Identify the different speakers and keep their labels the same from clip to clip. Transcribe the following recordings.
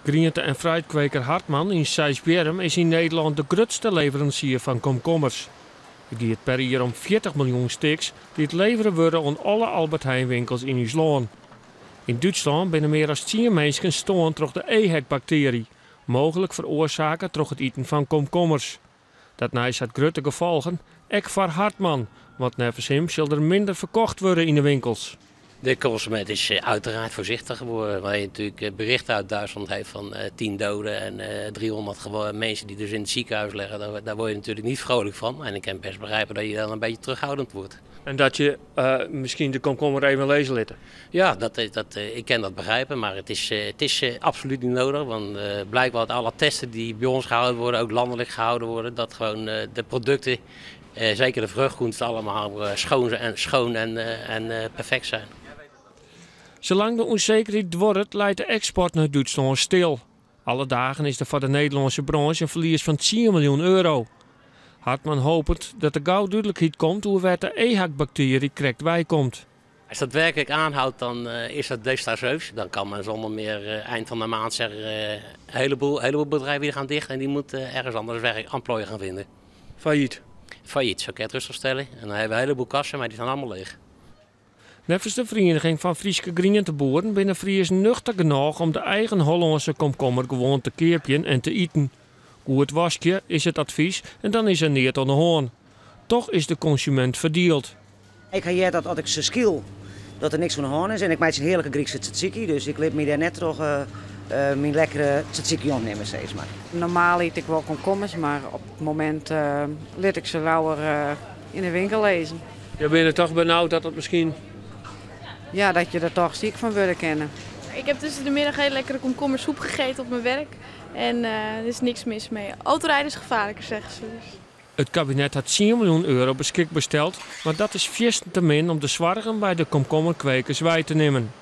Speaker 1: Groente- en fruitkweker Hartman in Sijsberm is in Nederland de grootste leverancier van komkommers. Het gaat per jaar om 40 miljoen stuks die het leveren worden aan alle Albert Heijn winkels in ons land. In Duitsland zijn meer dan 10 mensen stoorn door de EHEC-bacterie, mogelijk veroorzaken door het eten van komkommers. Dat naast had grote gevolgen, ook voor Hartman, want nevens hem zal er minder verkocht worden in de winkels.
Speaker 2: De consument is uiteraard voorzichtig geworden. Waar je natuurlijk berichten uit Duitsland heeft van 10 doden en 300 mensen die dus in het ziekenhuis liggen. Daar word je natuurlijk niet vrolijk van. En ik kan best begrijpen dat je dan een beetje terughoudend wordt.
Speaker 1: En dat je misschien de komkommer even lezen liet?
Speaker 2: Ja, ik kan dat begrijpen, maar het is absoluut niet nodig. Want blijkbaar uit alle testen die bij ons gehouden worden, ook landelijk gehouden worden, dat gewoon de producten, zeker de vruchtgroenten, allemaal schoon en perfect zijn.
Speaker 1: Zolang de onzekerheid wordt, leidt de export naar Duitsland stil. Alle dagen is er voor de Nederlandse branche een verlies van 10 miljoen euro. Hartman hoopt dat er gauw duidelijkheid komt hoe waar de EHEC-bacterie correct bijkomt.
Speaker 2: Als dat werkelijk aanhoudt, dan is dat desastreus. Dan kan men zonder meer eind van de maand zeggen, een heleboel bedrijven die gaan dicht en die moeten ergens anders werk, employ gaan vinden.
Speaker 1: Failliet?
Speaker 2: Failliet, zo kan je het rustig stellen. En dan hebben we een heleboel kassen, maar die zijn allemaal leeg.
Speaker 1: Nevens de Vereniging van Frieske Groenteboeren binnen Fries nuchter genoeg om de eigen Hollandse komkommer gewoon te keerpjen en te eten. Hoe het wasje is het advies en dan is er neer aan de hoorn. Toch is de consument verdeeld.
Speaker 3: Ik ga hier dat als ik ze schil, dat er niks van de hoorn is. En ik maak een heerlijke Griekse tzatziki, dus ik laat me daar net toch mijn lekkere tzatziki opnemen steeds maar.
Speaker 4: Normaal eet ik wel komkommers, maar op het moment laat ik ze lauwer in de winkel lezen.
Speaker 1: Je bent er toch benauwd dat het misschien...
Speaker 4: Ja, dat je er toch ziek van willen kennen.
Speaker 5: Ik heb tussen de middag hele lekkere komkommersoep gegeten op mijn werk. En er is niks mis mee. Autorijden is gevaarlijker, zeggen ze dus.
Speaker 1: Het kabinet had 10 miljoen euro beschikbaar gesteld, maar dat is vierst te min om de zorgen bij de komkommerkwekers bij te nemen.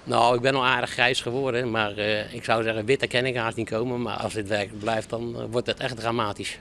Speaker 2: Nou, ik ben al aardig grijs geworden, maar ik zou zeggen, witte kan ik haast niet komen. Maar als dit werkelijk blijft, dan wordt het echt dramatisch.